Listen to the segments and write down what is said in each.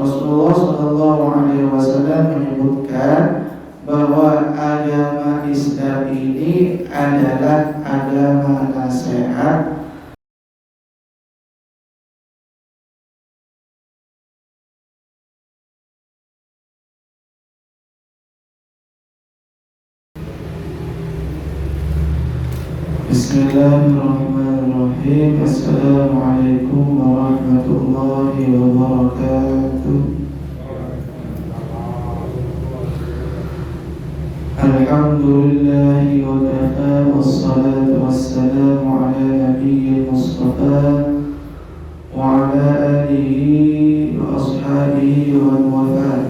Rasulullah SAW menyebutkan bahwa agama Islam ini adalah agama nasihat. Bismillahirrahmanirrahim. Assalamualaikum warahmatullahi wabarakatuh. Alhamdulillahi wa kafa, wassalatu wassalamu ala nabiyyil mustafa wa ala alihi wa ashabihi wa man wala.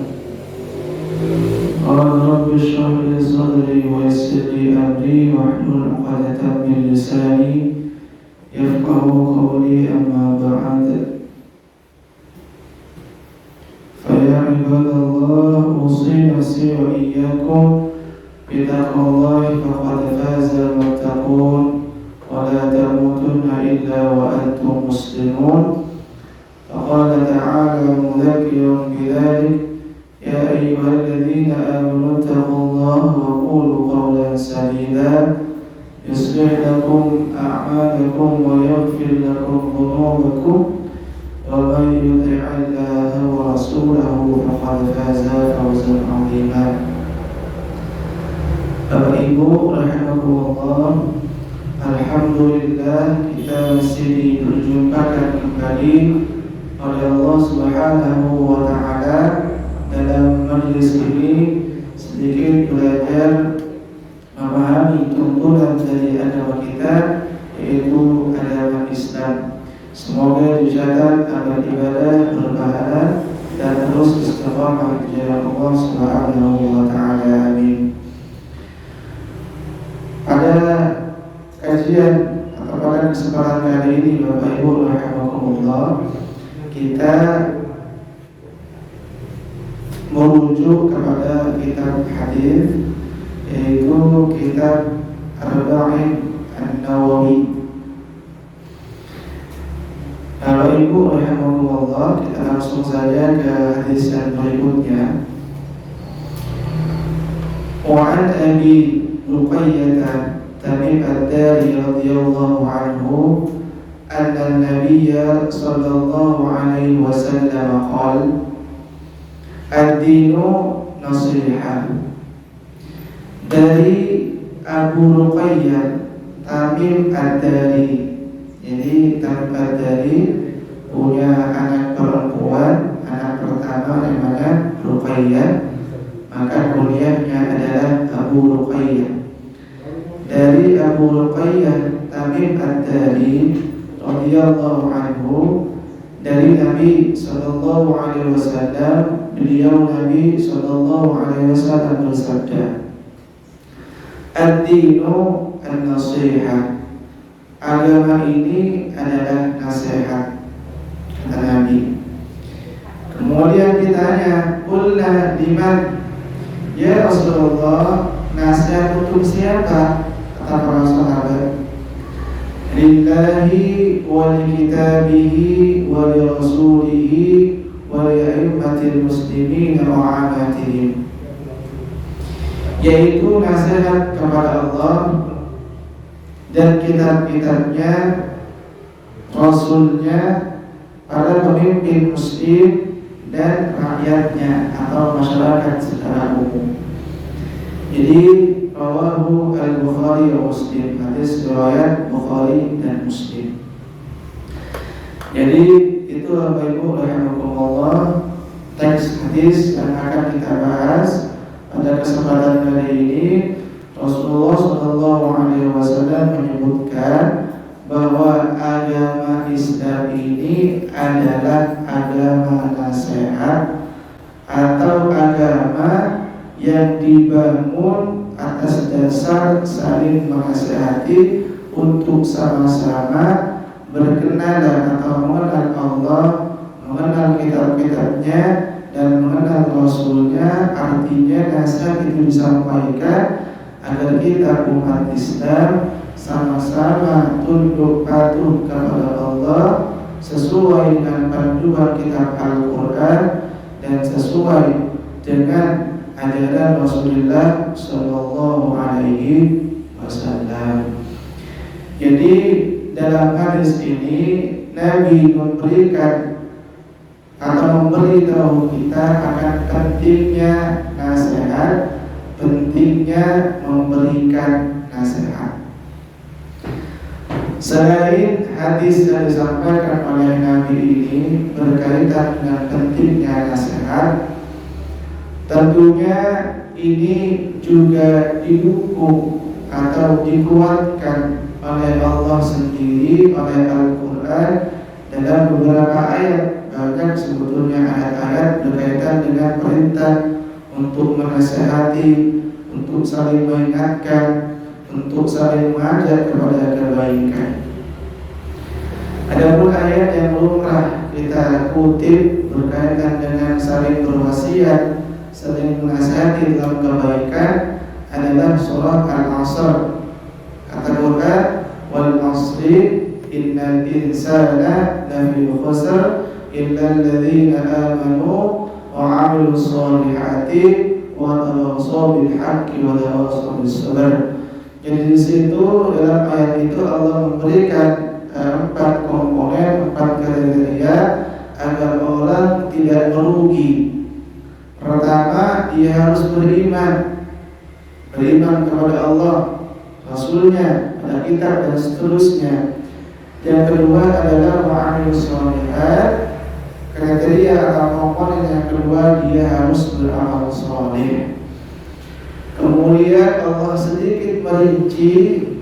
Qala rabbi shrah li sadri wa yassir li amri wahlul 'uqdatam min lisani yafqahu qawli, amma ba'd. Fa ya ibadallah, usi nafsi wa iyyakum bittaqwallahi faqad faza al-muttaqun wa la tamutunna illa wa antum muslimun. Faqala ta'ala mudhakkiran bidzalik: ya ayyuhalladzina amanu taqullaha wa qulu qawlan sadida yuslih lakum a'malakum wa yaghfir lakum dhunubakum wa man yuti'illaha wa rasulahu faqad faza fawzan 'azima. Bapak Ibu rahimakumullah, alhamdulillah kita masih diperjumpakan kembali oleh Allah Subhanahu wa taala dalam majelis ini, sedikit belajar memahami tuntunan dari agama kita, yaitu agama Islam. Semoga dicatat amal ibadah berpahala dan terus istiqamah di jalan Allah Subhanahu wa taala. Amin. Pada kajian atau pada kesempatan kali ini, Bapak Ibu rahimakumullah, kita merujuk kepada kitab hadis, yaitu kitab Arba'in An-Nawawi. Bapak Ibu rahimakumullah, kita langsung saja ke hadis yang berikutnya. Wa'an Abi Ruqayyah Tamim Ad-Dari radhiyallahu anhu anna an-nabiyya sallallahu alaihi wasallam qala ad-dinu nasihah. Dari Abu Ruqayyah Tamim Ad-Dari. Jadi Tamim Ad-Dari punya anak perempuan, anak pertama namanya Ruqayyah, maka kunyahnya adalah Abu Ruqayyah. Dari Abu Ruqayyah Tamim Ad-Dari radhiyallahu anhu, dari Nabi sallallahu alaihi wasallam, beliau Nabi sallallahu alaihi wasallam bersabda, ad-dinu an-nasihah. Agama ini adalah nasihat, kata Nabi. Kemudian ditanya, qulna liman? Ya Rasulullah, nasihat untuk siapa? Kata para sahabat, lillahi wa li kitabihi wa li rasulihi wa li a'immatil muslimin wa 'amatihim. Yaitu nasihat kepada Allah dan kitab-kitabnya, rasulnya, para pemimpin muslim dan rakyatnya atau masyarakat secara umum. Jadi rawahu al-Bukhari wa Muslim, hadis riwayat Bukhari dan Muslim. Jadi itu Bapak Ibu rahimakumullah, teks hadis yang akan kita bahas pada kesempatan kali ini. Rasulullah SAW menyebutkan bahwa agama Islam ini adalah agama nasihat atau agama yang dibangun atas dasar saling menasihati untuk sama-sama berkenalan atau mengenal Allah, mengenal kitab-kitabnya dan mengenal Rasulnya. Artinya nasihat itu disampaikan agar kita umat Islam sama-sama tunduk patuh kepada Allah sesuai dengan panduan kitab Al-Quran sesuai dengan ajaran Rasulullah Shallallahu Alaihi Wasallam. Jadi dalam hadis ini Nabi memberikan atau memberitahu kita akan pentingnya nasihat, pentingnya memberikan nasihat. Selain hadis yang disampaikan oleh Nabi ini berkaitan dengan pentingnya nasihat, tentunya ini juga didukung atau dikuatkan oleh Allah sendiri, oleh Al-Quran dalam beberapa ayat. Bahkan sebetulnya ayat-ayat berkaitan dengan perintah untuk menasihati, untuk saling mengingatkan, untuk saling mengajak kepada kebaikan. Adapun ayat yang lumrah kita kutip berkaitan dengan saling berwasiat, saling menasihati dalam kebaikan adalah surah Al-Asr. Kata Quran, wal asri innal insana lafi khusr illa alladhina amanu wa 'amilus solihati wa tawassaw bil haqqi wa tawassaw bis sabr. Jadi di situ dalam ayat itu Allah memberikan 4 komponen, 4 kriteria agar orang tidak merugi. Pertama, dia harus beriman kepada Allah, Rasulnya, pada kitab dan seterusnya. Yang kedua adalah wa'amilus sholihat. Kriteria atau komponen yang kedua, dia harus beramal soleh. Kemudian Allah sedikit merinci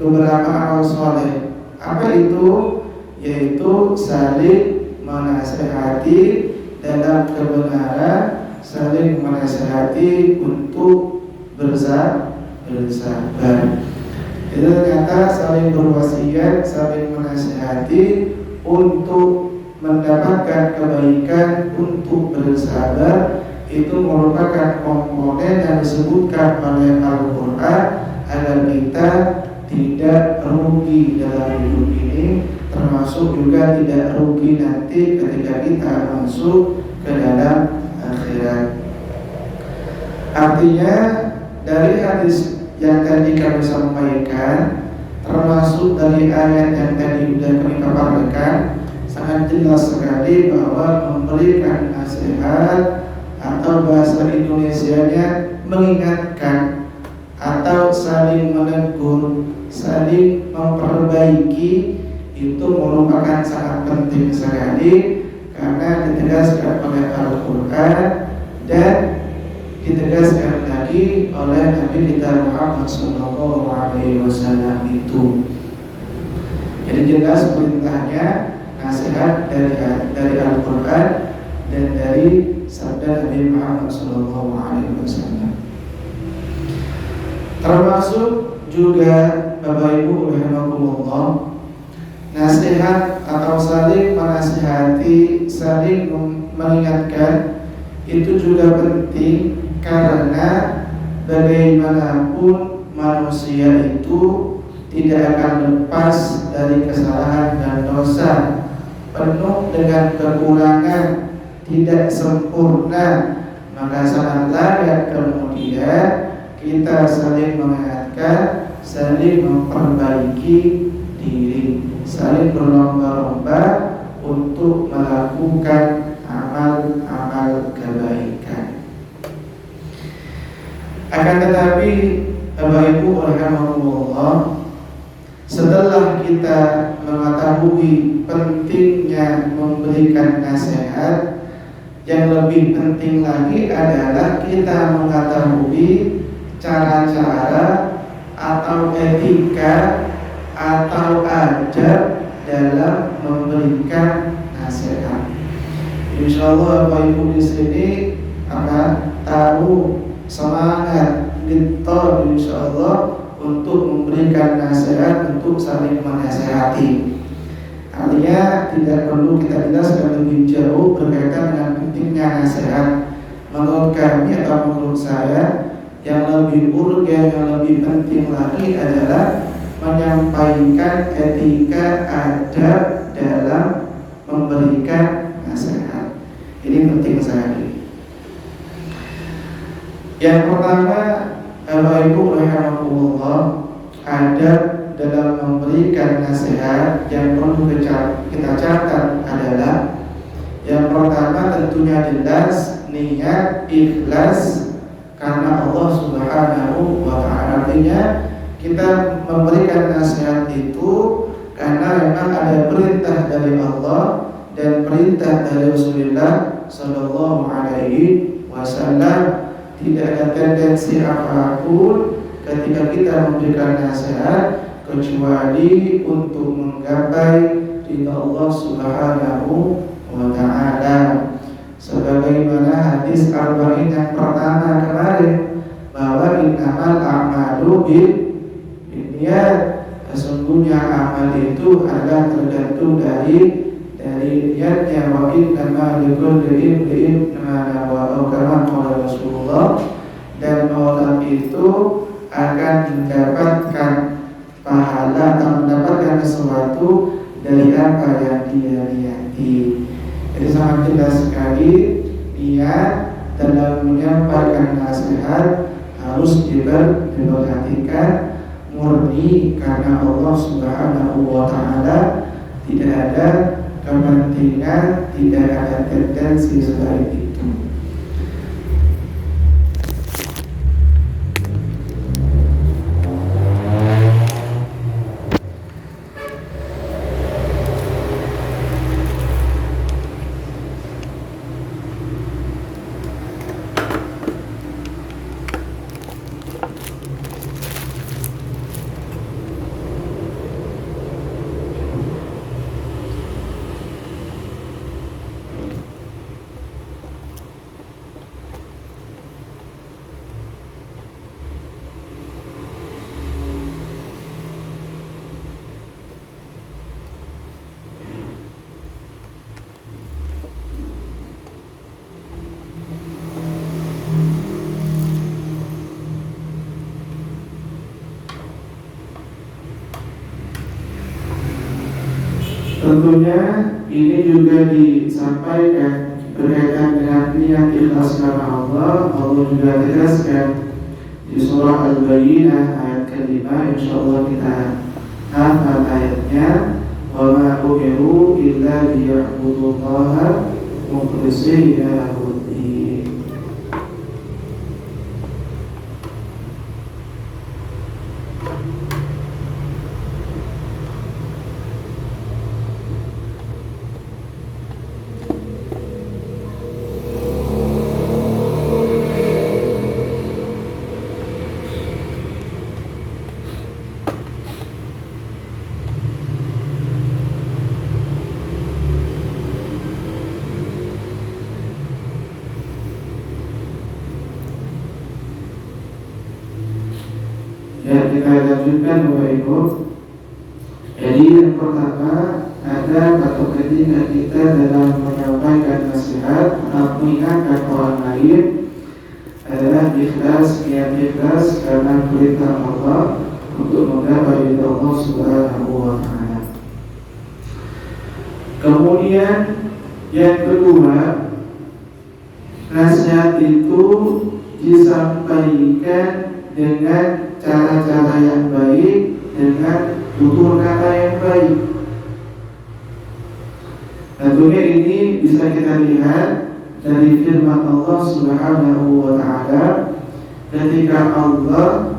beberapa amal soleh. Apa itu? Yaitu saling menasihati dalam kebenaran, saling menasihati untuk bersabar. Itu ternyata saling berwasiat, saling menasihati untuk mendapatkan kebaikan, untuk bersabar. Itu merupakan komponen yang disebutkan oleh Al-Quran agar kita tidak rugi dalam hidup ini, termasuk juga tidak rugi nanti ketika kita masuk ke dalam akhirat. Artinya dari hadis yang tadi kami sampaikan, termasuk dari ayat yang tadi sudah kami paparkan, sangat jelas sekali bahwa memberikan nasihat atau bahasa Indonesianya mengingatkan atau saling menegur, saling memperbaiki itu merupakan sangat penting sekali karena ditegaskan oleh Al-Quran dan ditegaskan lagi oleh Nabi kita Muhammad SAW itu. Jadi jelas perintahnya nasihat dari Al-Quran dan dari sabda Nabi Muhammad SAW. Termasuk juga Bapak Ibu rahimakumullah, nasihat atau saling menasihati, saling mengingatkan itu juga penting karena bagaimanapun manusia itu tidak akan lepas dari kesalahan dan dosa, penuh dengan kekurangan, tidak sempurna. Maka sangat layak kemudian kita saling mengingatkan, saling memperbaiki diri, saling berlomba-lomba untuk melakukan amal-amal kebaikan. Akan tetapi Bapak Ibu rahimakumullah, setelah kita mengetahui pentingnya memberikan nasihat, yang lebih penting lagi adalah kita mengetahui cara-cara atau etika atau adab dalam memberikan nasihat. Insyaallah Bapak Ibu di sini akan tahu semangat kita insyaallah untuk memberikan nasihat, untuk saling menasihati. Artinya tidak perlu kita jelaskan lebih jauh berkaitan dengan pentingnya nasihat. Menurut kami atau menurut saya, yang lebih urgen, yang lebih penting lagi adalah menyampaikan etika adab dalam memberikan nasihat. Ini penting sekali. Yang pertama, Bapak Ibu rahimakumullah, adab dalam memberikan nasihat yang perlu kita catat adalah yang pertama tentunya jelas niat ikhlas karena Allah Subhanahu wa Ta'ala. Artinya kita memberikan nasihat itu karena memang ada perintah dari Allah dan perintah dari Rasulullah Sallallahu Alaihi Wasallam. Tidak ada tendensi apapun ketika kita memberikan nasihat kecuali untuk menggapai ridha Allah Subhanahu wa Ta'ala. Sebagaimana hadis arba'in yang pertama kemarin, bahwa innamal a'malu binniyat, sesungguhnya amal itu adalah tergantung dari niatnya. Wa innama likulli imri'in ma nawa, kama qala Rasulullah. Dan orang itu akan mendapatkan pahala atau mendapatkan sesuatu dari apa yang dia niati. Jadi sangat jelas sekali niat dalam menyampaikan nasihat harus diperhatikan murni karena Allah Subhanahu wa Ta'ala. Tidak ada kepentingan, tidak ada tendensi selain itu. Tentunya ini juga disampaikan berkaitan dengan niat ikhlas karena Allah. Allah juga tegaskan di surah Al-Bayyinah ayat ke-5, insyaallah kita hafal ayatnya, wa ma umiru illa liya'budullaha mukhlishina lahu-d-din. Ya, kita lanjutkan Bapak Ibu. Jadi yang pertama ada atau ketika kita dalam menyampaikan nasihat atau mengingatkan orang lain adalah ikhlas, niat ikhlas karena perintah Allah untuk menggapai ridha Allah Subhanahu wa Ta'ala. Kemudian yang kedua, nasihat itu disampaikan dengan cara-cara yang baik, dengan tutur kata yang baik. Tentunya ini bisa kita lihat dari firman Allah Subhanahu wa Ta'ala ketika Allah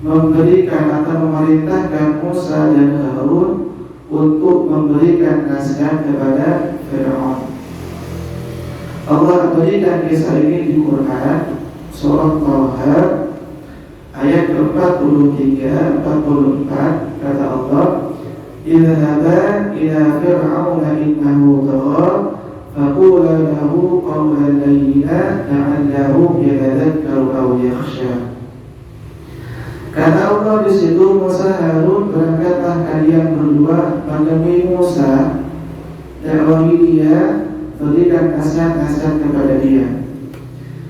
memberikan atau memerintahkan Musa dan Harun untuk memberikan nasihat kepada Fir'aun. Allah berikan kisah ini di Quran surah Taha ayat 43-44, kata Allah, idhaba ila fir'auna innahu tagha faqula lahu qawlan layyina la'allahu yatadhakkaru aw yakhsha. Kata Allah di situ, Musa Harun, berangkatlah kalian berdua menemui Musa, dakwahi dia, berikan nasihat-nasihat kepada dia.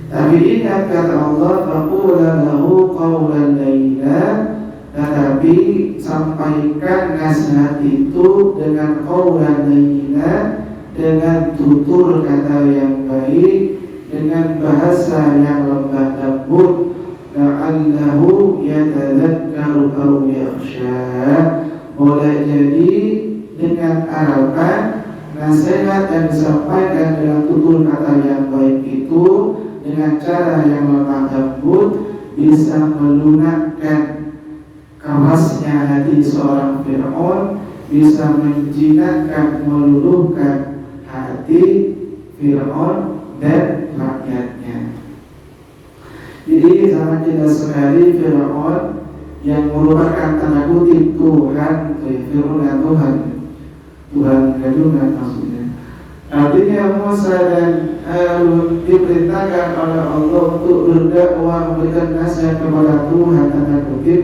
Tapi ingat kata Allah, faqula lahu qawlan layyina, tetapi sampaikan nasihat itu dengan qawlan layyina, dengan tutur kata yang baik, dengan bahasa yang lembut lembut, la'allahu yatadzakkaru aw yakhsha. Boleh jadi dengan harapan nasihat yang disampaikan dengan tutur kata yang baik itu dengan cara yang lemah lembut bisa melunakkan kerasnya hati seorang Fir'aun, bisa menjinakkan, meluluhkan hati Fir'aun dan rakyatnya. Jadi sangat jelas sekali Fir'aun yang merupakan tanda kutip Tuhan, Fir'aun dan Tuhan gadungan maksudnya. Artinya Musa dan Harun diperintahkan oleh Allah untuk berdakwah, memberikan nasihat kepada Tuhan, tanda kutip.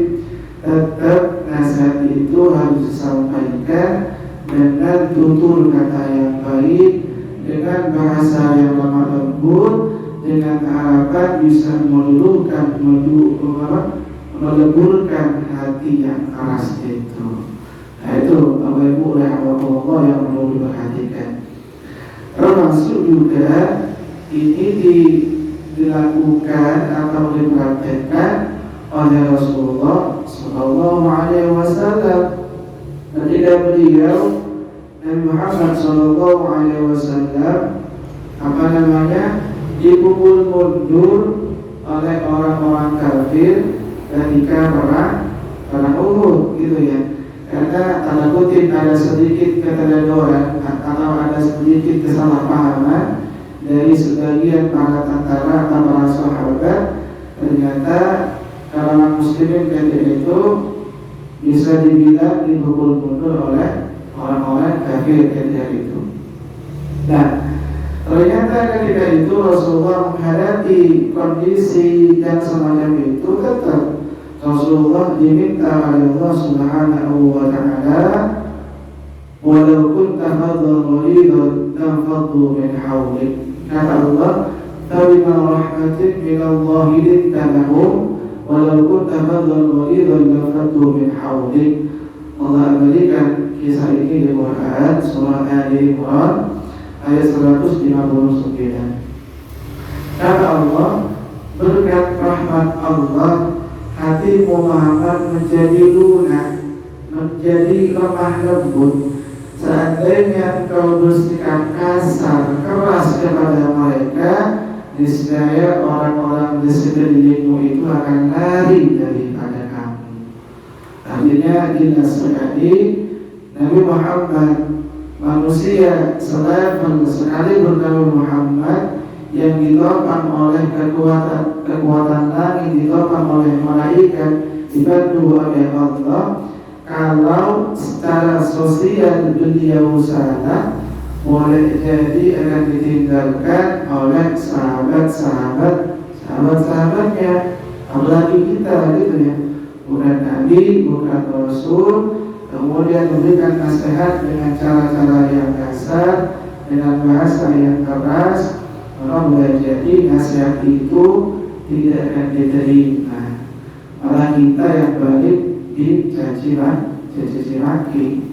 Tetap nasihat itu harus disampaikan dengan tutur kata yang baik, dengan bahasa yang lemah lembut, dengan harapan bisa meluluhkan, meleburkan hati yang keras itu. Nah itu Bapak Ibu rahimahullah yang perlu diperhatikan. Termasuk juga ini dilakukan atau dipraktekkan oleh Rasulullah Sallallahu Alaihi Wasallam ketika beliau Nabi Muhammad Sallallahu Alaihi Wasallam dipukul mundur oleh orang-orang kafir ketika perang Uhud gitu ya. Karena tanda kutip ada sedikit keteledoran atau ada sedikit kesalahpahaman dari sebagian para tentara atau para sahabat. Ternyata kalangan muslimin ketika itu bisa dibilang dipukul mundur oleh orang-orang kafir ketika itu. Nah, ternyata ketika itu Rasulullah menghadapi kondisi yang semacam itu, tetap Rasulullah diminta oleh Allah Subhanahu wa Ta'ala, walau kunta fadlan ghalidhan lanfaddu min hawlik. Kata Allah, fabima rahmatin min Allah linta lahum walau kunta fadlan ghalidhan lanfaddu min hawlik. Allah berikan kisah ini di Quran surah Ali Imran ayat 159. Kata Allah, berkat rahmat Allah hati Muhammad menjadi lunak, menjadi lemah lembut. Seandainya engkau bersikap kasar, keras kepada mereka, niscaya orang-orang di sekelilingmu itu akan lari daripada kamu. Artinya jelas sekali Nabi Muhammad, manusia selevel sekali bernama Muhammad, yang ditopang oleh kekuatan langit, ditopang oleh malaikat, dibantu oleh Allah. Kalau secara sosial beliau salah, boleh jadi akan ditinggalkan oleh sahabatnya, apalagi kita gitu ya. Bukan Nabi, bukan Rasul, kemudian memberikan nasihat dengan cara-cara yang kasar, dengan bahasa yang keras, maka boleh jadi nasihat itu tidak akan diterima, malah kita yang balik dicaci maki.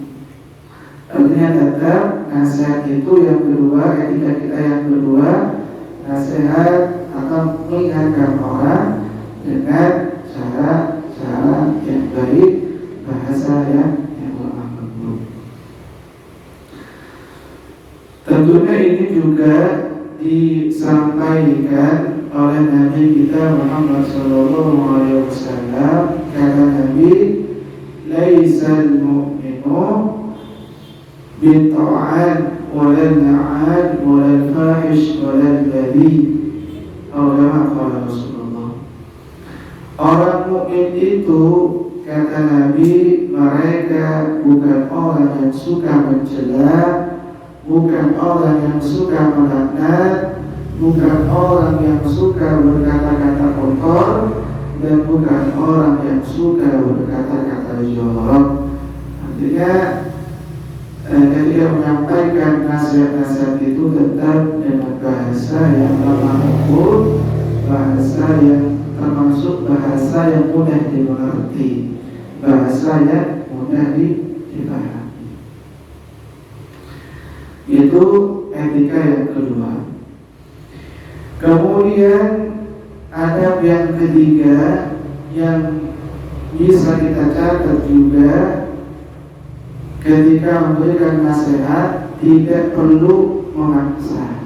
Artinya tetap nasihat itu yang kedua, ketika kita yang kedua, nasihat atau mengingatkan orang dengan cara yang baik, bahasa yang lemah lembut. Tentunya ini juga disampaikan oleh Nabi kita Muhammad Sallallahu Alaihi Wasallam. Kata Nabi, laisal mu'minu bitta'an walal na'an walal fahish walal ladhi. Kata Rasulullah, orang mukmin itu, kata Nabi, mereka bukan orang yang suka mencela, bukan orang yang suka melaknat, bukan orang yang suka berkata-kata kotor, dan bukan orang yang suka berkata-kata jorok. Artinya ketika menyampaikan nasihat-nasihat itu tetap dengan bahasa yang lemah lembut, bahasa yang termasuk bahasa yang mudah dimengerti, bahasa yang mudah dipahami. Itu etika yang kedua. Kemudian adab yang ketiga yang bisa kita catat juga, ketika memberikan nasihat tidak perlu memaksa.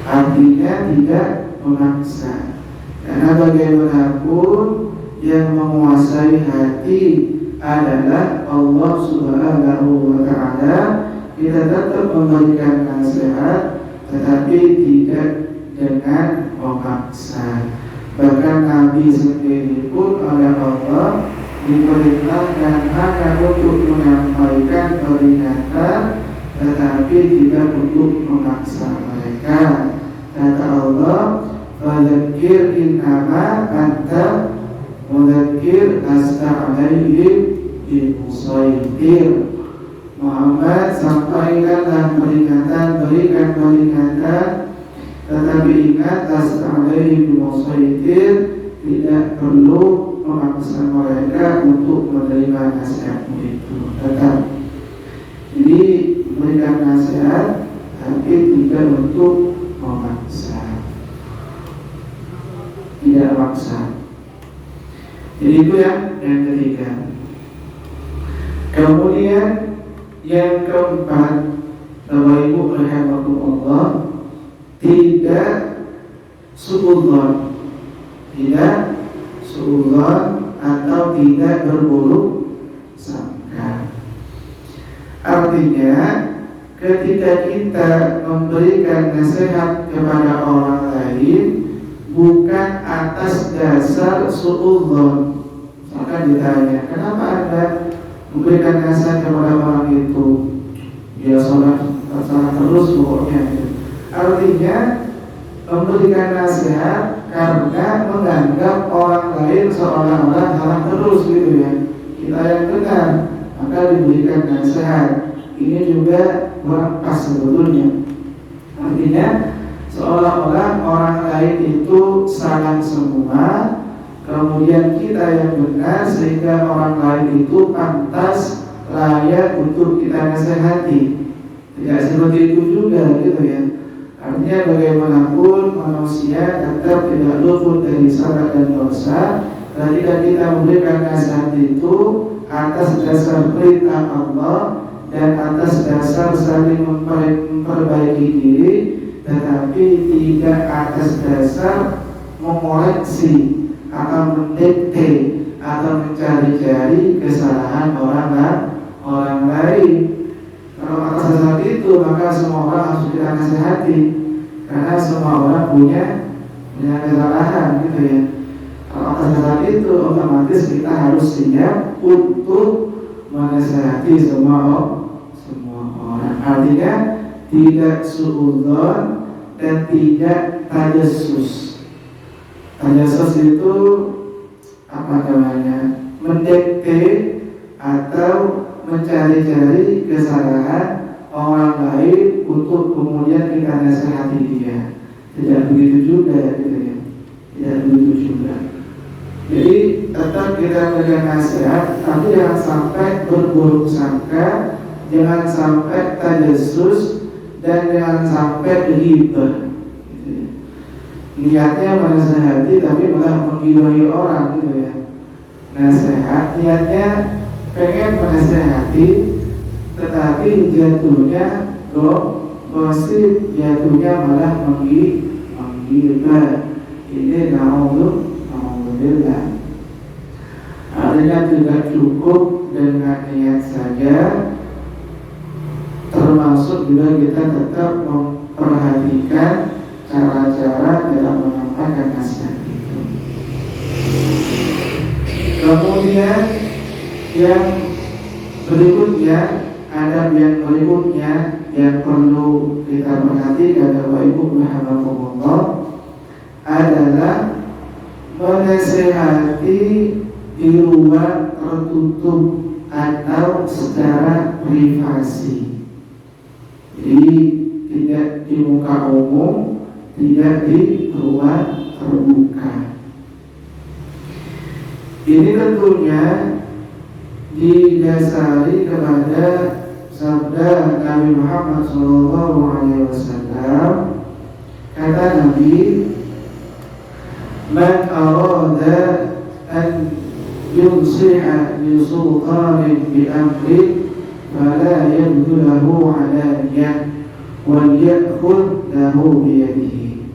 Artinya tidak memaksa, karena bagaimanapun yang menguasai hati adalah Allah Subhanahu wa Ta'ala. Kita tetap memberikan nasihat, tetapi tidak dengan memaksa. Bahkan Nabi sendiri pun oleh Allah diperintahkan hanya untuk menyampaikan peringatan, tetapi tidak untuk memaksa mereka. Kata Allah, "Fadzakir innama anta mudzakir, lasta 'alaihim bimusaitir." Muhammad, sampaikanlah peringatan, berikan peringatan, tetapi ingat, lasta 'alaihim bimusaitir, tidak perlu memaksa mereka untuk menerima nasihatmu itu. Tetap jadi berikan nasihat, tapi tidak untuk memaksa, tidak maksa. Jadi itu yang ketiga. Kemudian yang keempat, Bapak Ibu rahimakumullah, tidak suudzon, tidak suudzon atau tidak berburuk sangka. Artinya ketika kita memberikan nasihat kepada orang lain bukan atas dasar suudzon. Misalkan ditanya, kenapa Anda memberikan nasihat kepada orang itu? Ya salah terus pokoknya. Artinya memberikan nasihat karena menganggap orang lain seolah-olah salah terus gitu ya. Kita yang benar, maka diberikan nasihat. Ini juga kurang pas sebetulnya. Artinya seolah-olah orang lain itu salah semua, kemudian kita yang benar, sehingga orang lain itu pantas, layak untuk kita nasihati. Tidak seperti itu juga gitu ya. Artinya bagaimanapun manusia tetap tidak luput dari salah dan dosa. Ketika kita memberikan nasihat itu atas dasar perintah Allah dan atas dasar saling memperbaiki diri, tetapi tidak atas dasar mengoreksi atau mendikte atau mencari-cari kesalahan orang lain. Kalau atas dasar itu, maka semua orang harus kita nasihati, karena semua orang punya kesalahan gitu ya. Kalau atas dasar itu, otomatis kita harus siap untuk menasihati semua orang. Artinya tidak suudzon dan tidak tajassus. Tajassus itu apa namanya? Mendikte atau mencari-cari kesalahan orang lain untuk kemudian kita nasihati dia. Tidak begitu juga gitu ya. Tidak begitu juga. Jadi tetap kita berikan nasihat, tapi jangan sampai berburuk sangka, jangan sampai tajassus, dan jangan sampai ghibah. Niatnya menasihati tapi malah menggibahi orang gitu ya. Nasihat niatnya pengen menasihati, tetapi jatuhnya gosip, jatuhnya malah menggibah. Ini na'udzubillah. Artinya tidak cukup dengan niat saja, termasuk juga kita tetap memperhatikan cara-cara dalam menyampaikan nasihat itu. Kemudian yang berikutnya, adab yang berikutnya yang perlu kita perhatikan Bapak Ibu rahimakumullah adalah menasihati di ruang tertutup atau secara privasi. Jadi tidak di muka umum, tidak di ruang terbuka. Ini tentunya didasari kepada sabda Nabi Muhammad SAW. Kata Nabi, man arada an yunsiha li sultanin bi amri fala yabdulahu alaniyah wal ya'khud lahu biyadihi.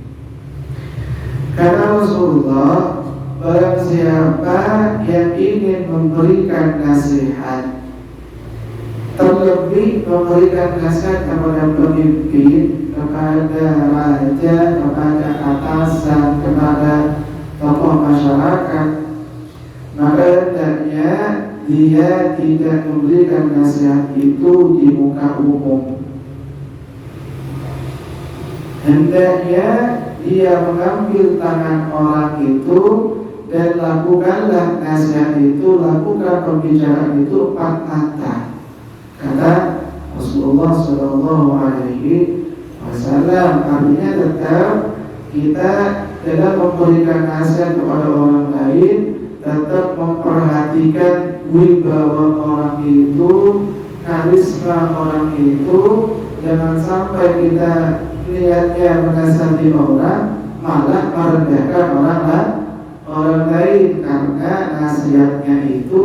Kata Rasulullah, barang siapa yang ingin memberikan nasihat, terlebih memberikan nasihat kepada pemimpin, kepada raja, kepada atasan, kepada tokoh masyarakat, maka hendaknya dia tidak memberikan nasihat itu di muka umum. Hendaknya dia mengambil tangan orang itu dan lakukanlah nasihat itu, lakukan pembicaraan itu 4 mata. Kata Rasulullah Sallallahu Alaihi Wasallam. Artinya tetap kita dalam memberikan nasihat kepada orang lain tetap memperhatikan wibawa orang itu, karisma orang itu. Jangan sampai kita niatnya menasihati orang malah merendahkan orang lain, karena nasihatnya itu,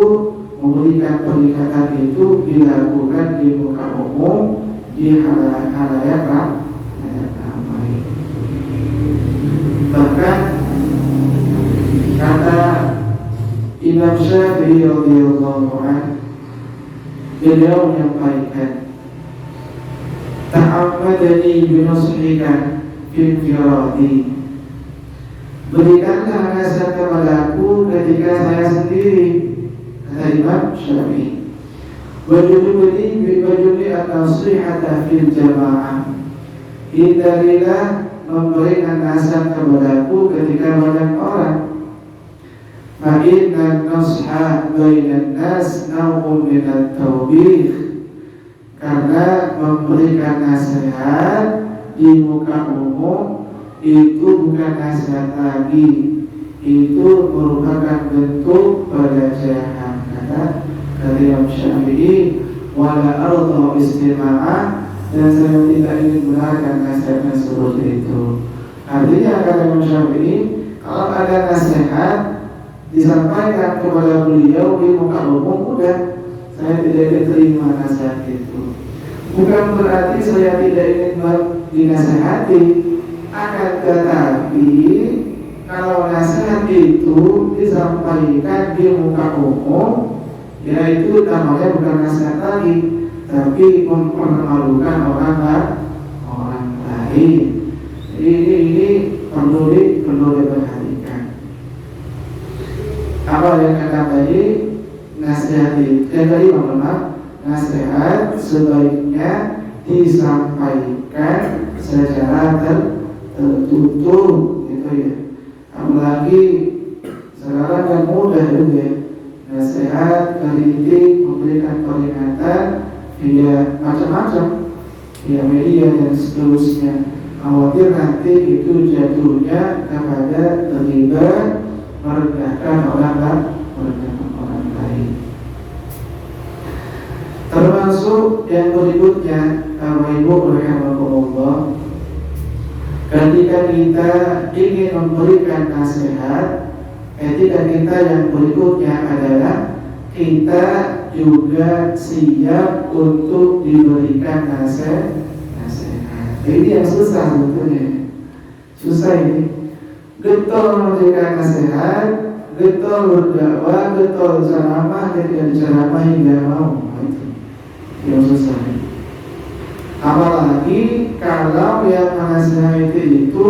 memberikan peringatan itu dilakukan di muka umum, di halayak ramai. Bahkan kata Imam Syafi'i radhiyallahu anhu, beliau menyampaikan, ta'ammadani binusrika fil firati, berikanlah nasihat kepadaku ketika saya sendiri. Kata Imam Syafi'i, wajudni an-nasihata fil jamaah, hindarilah memberikan nasihat kepadaku ketika banyak orang. Fa inna nusha bainan nas naw'un min at-tawbih, karena memberikan nasihat di muka umum itu bukan nasihat lagi, itu merupakan bentuk pelecehan. Kata Imam Syafi'i, wala arda istima'ah, dan saya tidak ingin mendengarkan nasihatnya seperti itu. Artinya kata Imam Syafi'i, kalau ada nasihat disampaikan kepada beliau di muka umum, udah, saya tidak ingin terima nasihat itu. Bukan berarti saya tidak ingin dinasihati, akan tetapi kalau nasihat itu disampaikan di muka umum, ya itu namanya bukan nasihat lagi, tapi mempermalukan orang lain. Ini perlu diperhatikan. Apa yang kata tadi, nasihat nasihat sebaiknya disampaikan secara tertutup, gitu ya. Apalagi sekarang kan mudah juga ya, nasihat, kritik, memberikan peringatan via macam-macam, via media dan seterusnya. Khawatir nanti itu jatuhnya kepada terlibat merendahkan orang lain. Termasuk yang berikutnya, Ibu rahimahullah, ketika kita ingin memberikan nasihat, etika kita yang berikutnya adalah kita juga siap untuk diberikan nasihat. Ini yang susah sebetulnya. Susah ini. Getol memberikan nasihat, getol berdakwah, getol ceramah, ketika diceramah hingga mau. Itu yang susah. Apalagi kalau yang menasihati itu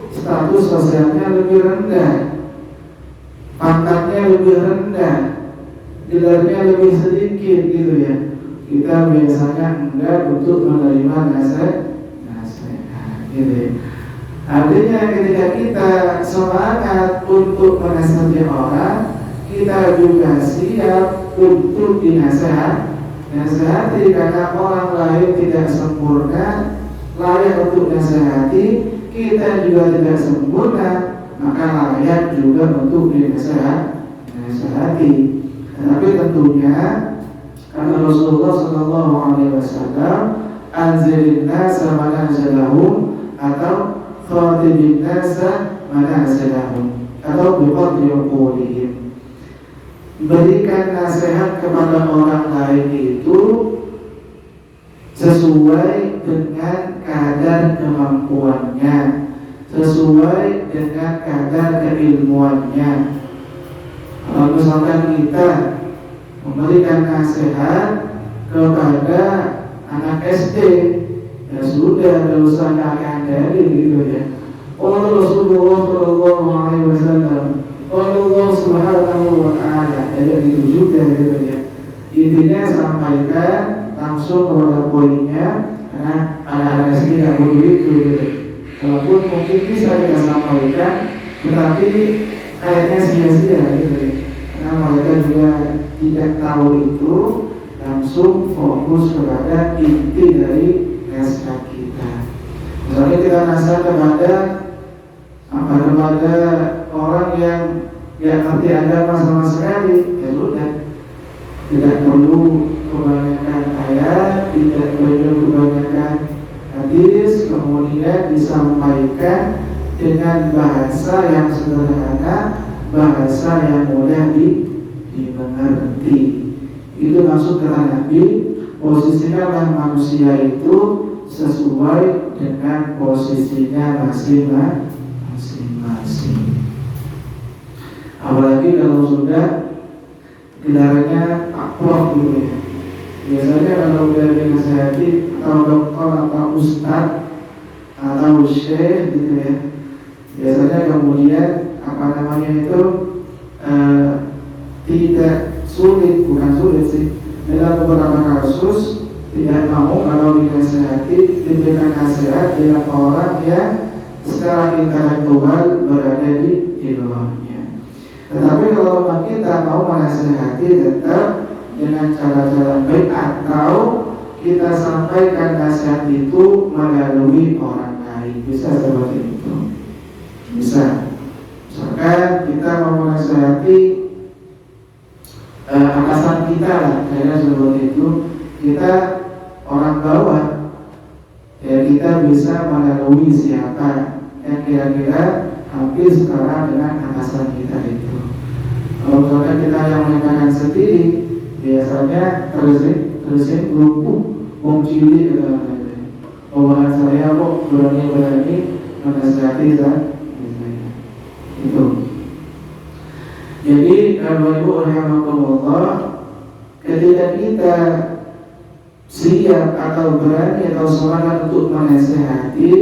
status sosialnya lebih rendah, pangkatnya lebih rendah, gelarnya lebih sedikit, gitu ya. Kita biasanya enggak untuk menerima nasihat, gitu ya. Artinya ketika kita semangat untuk menasihati orang, kita juga siap untuk dinasihati, karena orang lain tidak sempurna, layak untuk nasihati, kita juga tidak sempurna, maka layak juga untuk dinasihati. Tapi tentunya karena Rasulullah Sallallahu Alaihi Wasallam, anzirin nasa manazalahum, atau khatibin nasa manazalahum, atau biqadri uqulihim. Berikan nasihat kepada orang lain itu sesuai dengan kadar kemampuannya, sesuai dengan kadar keilmuannya. Kalau misalkan kita memberikan nasihat kepada anak SD, ya sudah, tidak usah ngakak-ngakak gitu ya. Allah Rasulullah Shallallahu Alaihi Wasallam, Allah Subhanahu Wa Taala, jadi itu juga gitu ya. Intinya sampaikan langsung kepada poinnya, karena anak-anak SD tidak perlu itu gitu. Walaupun mungkin bisa kita sampaikan, tetapi kayaknya sia-sia gitu ya. Karena mereka juga tidak tahu itu, langsung fokus kepada inti dari nasihat kita. Misalnya kita nasihat kepada orang yang ngerti agama sama sekali, ya sudah, tidak perlu kebanyakan ayat, tidak perlu kebanyakan hadis, kemudian disampaikan dengan bahasa yang sederhana, bahasa yang mudah dimengerti. Itu maksud kata Nabi, posisikanlah manusia itu sesuai dengan posisinya masing-masing. Apalagi kalau sudah gelarnya akrab gitu ya. Biasanya kalau udah dinasihati atau dokter atau ustadz atau syekh gitu ya, biasanya kemudian tidak sulit, bukan sulit sih, dalam beberapa kasus tidak mau kalau dinasihati, diberikan nasihat dengan orang yang secara intelektual berada di luarnya. Tetapi kalau kita mau menasihati tetap dengan cara-cara baik, atau kita sampaikan nasihat itu melalui orang lain, bisa seperti itu. Bisa, misalkan kita mau menasihati atasan kita lah, kayaknya seperti itu. Kita orang bawah, ya kita bisa melalui siapa yang kira-kira hampir setara dengan atasan kita itu. Kalau misalkan kita yang menyampaikan sendiri, biasanya tersinggung, cilik bahwa saya kok berani menasihati saya itu. Jadi Ibu rahimahullah, ketika kita siap atau berani atau semangat untuk menasihati,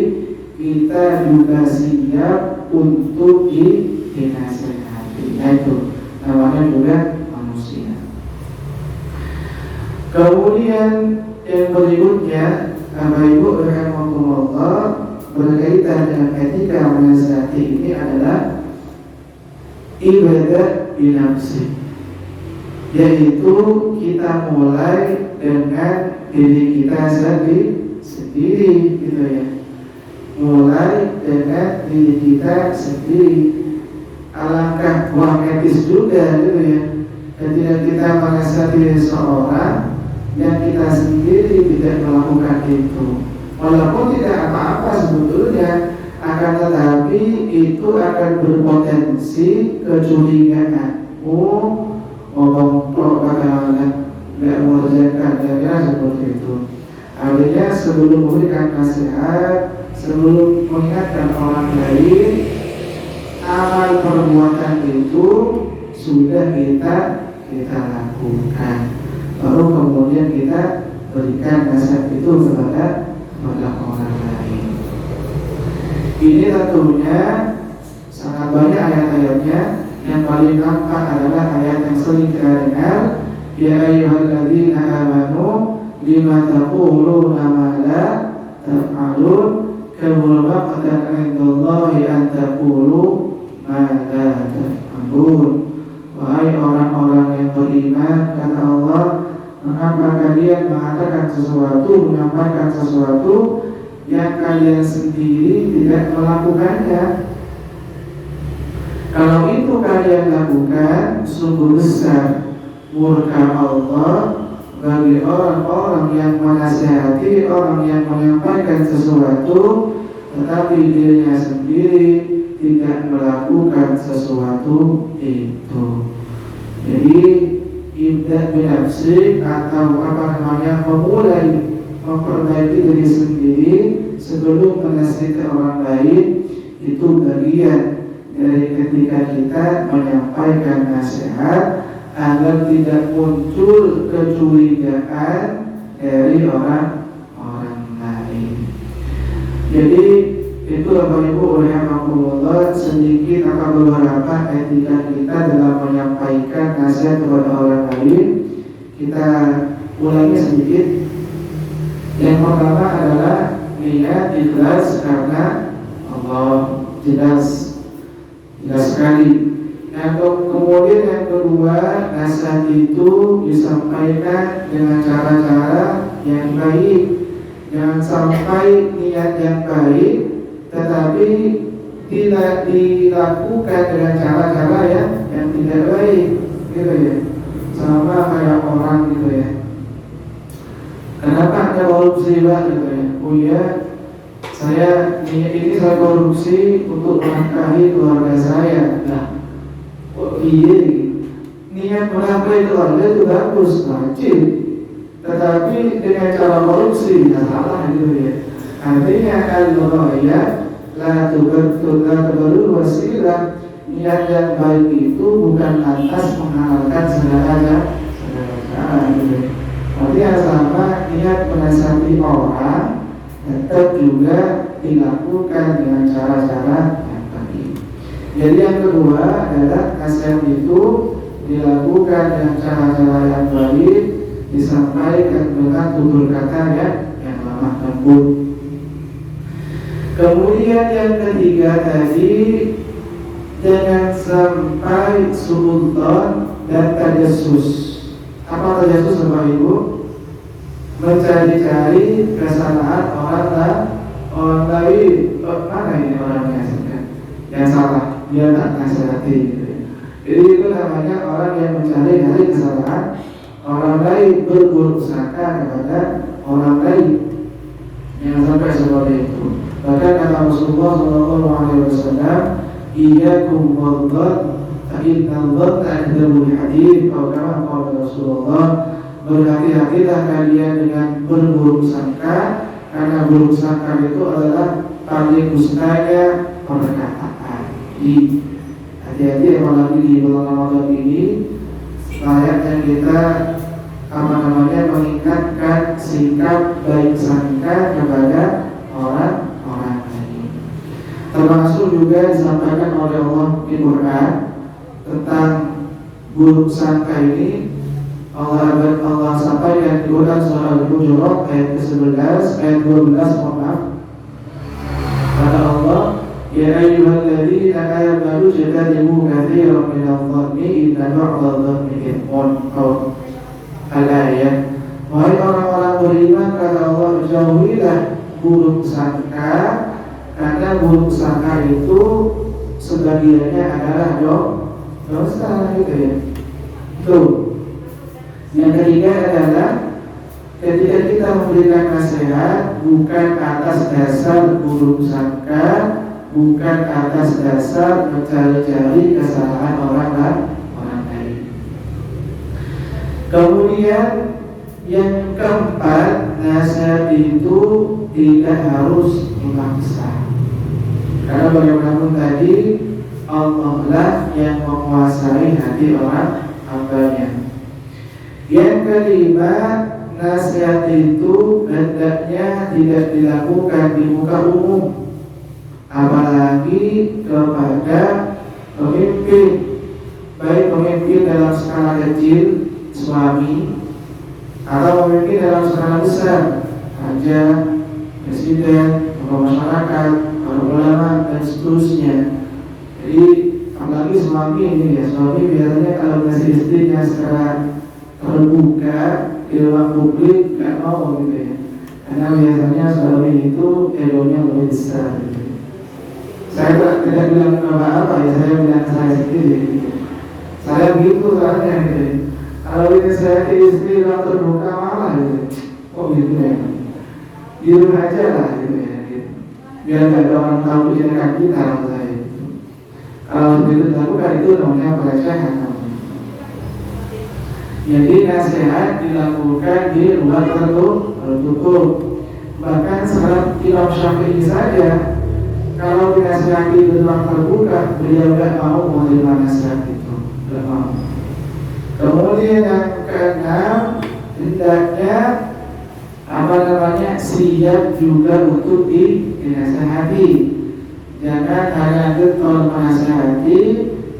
kita juga siap untuk dinasihati. Nah itu namanya juga manusia. Kemudian yang berikutnya, Ibu rahimahullah, berkaitan dengan etika menasihati ini adalah ibadah binafsi, yaitu kita mulai dengan diri kita sendiri gitu ya. Mulai dengan diri kita sendiri. Alangkah kurang etis juga gitu ya, ketika kita menasihati seorang yang kita sendiri tidak melakukan itu. Walaupun tidak apa-apa sebetulnya, akan tetapi itu akan berpotensi kecurigaan. Ngomong kadang-kadang tidak mengerjakan, kira-kira seperti itu. Artinya sebelum memberikan nasihat, sebelum mengingatkan orang lain, amal perbuatan itu sudah kita lakukan, baru kemudian kita berikan nasihat itu kepada orang lain. Ini tentunya sangat banyak ayat-ayatnya. Yang paling nampak adalah ayat yang sering kita dengar, ya ayyuhalladzina amanu lima taquluna ma la taf'alun, kabura maqtan 'indallahi an taqulu ma la taf'alun. Wahai orang-orang yang beriman, kata Allah, mengapa kalian mengatakan sesuatu, menyampaikan sesuatu yang kalian sendiri tidak melakukannya? Kalau itu kalian lakukan, sungguh besar murka Allah bagi orang-orang yang menasihati, orang yang menyampaikan sesuatu tetapi dirinya sendiri tidak melakukan sesuatu itu. Jadi ibda binafsi atau memperbaiki diri sendiri sebelum menasihati orang lain itu bagian dari ketika kita menyampaikan nasihat agar tidak muncul kecurigaan dari orang lain. Jadi itu Bapak Ibu rahimakumullah sedikit akan beberapa etika kita dalam menyampaikan nasihat kepada orang lain. Kita ulangi sedikit. Yang pertama adalah niat ikhlas karena Allah, jelas sekali. Kemudian yang kedua, nasihat itu disampaikan dengan cara-cara yang baik. Jangan sampai niat yang baik tetapi tidak dilakukan dengan cara-cara yang tidak baik, gitu ya. Sama kayak orang gitu ya. Kenapa ada korupsi Pak, gitu ya? Oh iya, saya korupsi untuk menafkahi keluarga saya. Nah, oh iya, niat menafkahi keluarga itu bagus, wajib. Tetapi dengan cara korupsi tidak salah, gitu ya. Artinya al-ghaya la tubarru wasilah. Niat yang baik itu bukan lantas menghalalkan segala cara, gitu ya. Artinya sama, niat menasihati orang tetap juga dilakukan dengan cara-cara yang baik. Jadi yang kedua adalah nasihat itu dilakukan dengan cara-cara yang baik, disampaikan dengan tutur kata yang lemah lembut. Kemudian yang ketiga tadi, jangan sampai suudzon dan tajassus. Apa tajassus Bapak Ibu? Mencari-cari kesalahan orang lain. Mana ini orangnya yang salah, dia tak nasihati gitu. Jadi itu namanya orang yang mencari-cari kesalahan orang lain, berburuk sangka kepada orang lain. Jangan sampai seperti itu. Bahkan kata Rasulullah SAW, iyyakum wadh-dhann fa inna dhanna akdzabul hadits. Kata Rasulullah, berhati-hatilah kalian dengan berburuk sangka, karena buruk sangka itu adalah paling dustanya perkataan. Hati-hati apalagi di bulan Ramadan ini, layaknya kita meningkatkan sikap baik sangka kepada orang lain. Termasuk juga disampaikan oleh Allah di Quran tentang buruk sangka ini. Allah sampaikan di Quran surah Al-Hujurat ayat ke-11, ayat 12, maaf. Kata Allah, ya ayyuhalladzina amanu ijtanibu katsiran minadh-dhanni inna ba'dadh-dhanni ithmun. Al-ayat. Wahai orang-orang beriman, kata Allah, jauhilah buruk sangka, karena buruk sangka itu sebagiannya adalah dosa, gitu ya. Tuh. Yang ketiga adalah ketika kita memberikan nasihat bukan atas dasar buruk sangka, bukan atas dasar mencari-cari kesalahan orang lain. Kemudian yang keempat, nasihat itu tidak harus memaksa. Karena bagaimanapun tadi, Allah lah yang menguasai hati orang hambanya. Yang kelima, nasihat itu hendaknya tidak dilakukan di muka umum, apalagi kepada pemimpin, baik pemimpin dalam skala kecil, suami, atau pemimpin dalam skala besar, raja, presiden, tokoh masyarakat, para ulama, dan seterusnya. Jadi apalagi suami ini ya, suami biasanya kalau ngasih istrinya secara terbuka di ruang publik nggak mau gitu ya, karena biasanya suami itu egonya lebih besar gitu. Saya tidak bilang apa-apa ya, saya bilang saya sendiri gitu. Saya begitu soalnya gitu. Kalau ini saya ke istri ruang terbuka malah gitu, oh gitu ya, di rumah aja lah gitu ya gitu. biar nggak ada orang tahu tindakan kita saya itu. Kalau begitu dilakukan itu namanya pelecehan. Jadi nasihat dilakukan di ruang tertutup. Bahkan sekarang Imam Syafi'i saja kalau dinasihati di ruang terbuka, beliau tidak mau menerima nasihat itu, tidak mau. Kemudian yang keenam, hendaknya siap juga untuk dinasihati. Jangan hanya getol menasihati,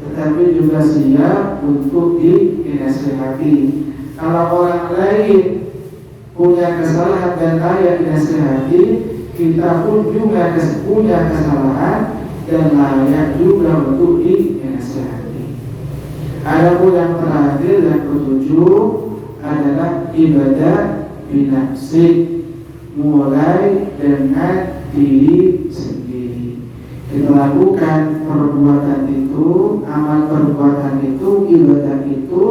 tetapi juga siap untuk dinasihati. Kalau orang lain punya kesalahan dan layak dinasihati, kita pun juga punya kesalahan dan layak juga untuk dinasihati. Adapun yang terakhir, yang ketujuh adalah ibadah binafsi, mulai dengan diri sendiri. Kita lakukan perbuatan itu, amal perbuatan itu, ibadah itu,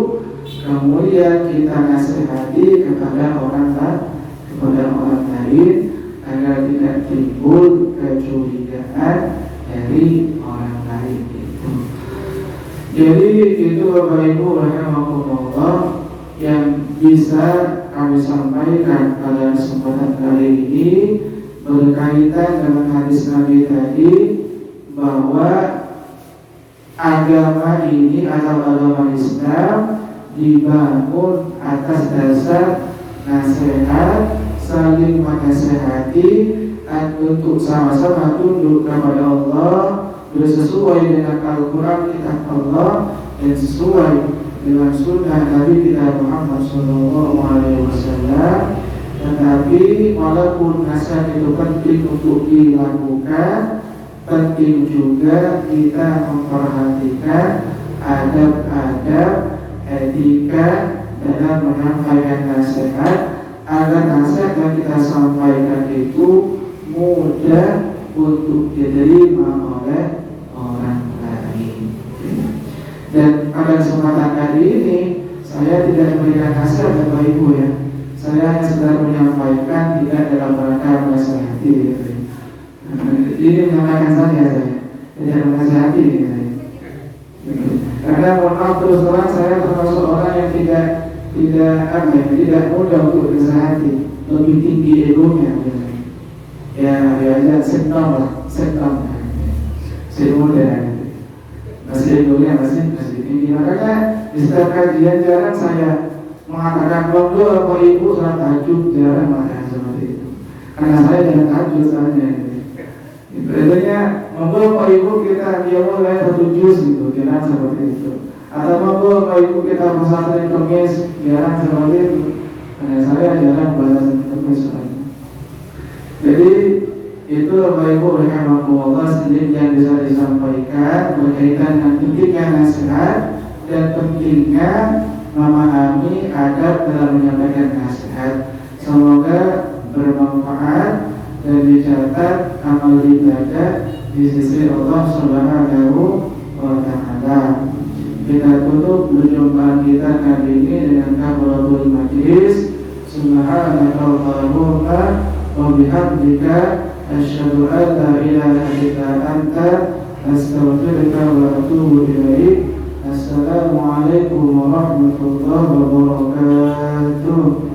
kemudian kita nasihati kepada orang lain agar tidak timbul kecurigaan dari orang lain itu. Jadi itu Bapak Ibu rahimakumullah yang bisa kami sampaikan pada kesempatan kali ini berkaitan dengan hadis Nabi tadi, bahwa agama ini atau agama Islam dibangun atas dasar nasihat, saling menasihati, dan untuk sama-sama tunduk kepada Allah sesuai dengan Al-Quran kitab Allah dan sesuai dengan sunnah Nabi kita Muhammad SAW. Tetapi walaupun nasihat itu penting untuk dilakukan, penting juga kita memperhatikan adab-adab etika dalam menyampaikan nasihat, agar nasihat yang kita sampaikan itu mudah untuk diterima oleh orang lain. Dan pada kesempatan kali ini saya tidak memberikan nasihat Bapak Ibu ya. Saya hanya sedang menyampaikan, tidak dalam rangka menasihati. Ini menyampaikan saja saya, tidak menasihati saya. Karena mohon maaf terus terang, saya termasuk orang yang tidak mudah untuk dinasihati, lebih tinggi egonya. Ya senang lah, muda. Masih egonya masih tinggi. Makanya di setiap kajian jarang saya mengatakan monggo Bapak Ibu salat tahajud, jarang mengatakan seperti itu. Karena saya jangan tahajud saja. Intinya monggo Bapak Ibu kita mulai satu juz gitu, jarang seperti itu. Atau monggo Bapak Ibu kita pesantren Kemis, jarang seperti itu. Karena saya jarang bahas Kemis. Jadi itu Bapak Ibu rahimakumullah sedikit yang bisa disampaikan berkaitan dengan pentingnya nasihat dan pentingnya memahami adab dalam menyampaikan nasihat. Semoga bermanfaat dan dicatat amal ibadah di sisi Allah Subhanahu wa Ta'ala. Kita tutup perjumpaan kita kali ini dengan kafaratul majlis. Subhanakallahumma wa bihamdika asyhadu an la ilaha illa anta astaghfiruka wa atubu ilaik. Assalamualaikum warahmatullahi wabarakatuh.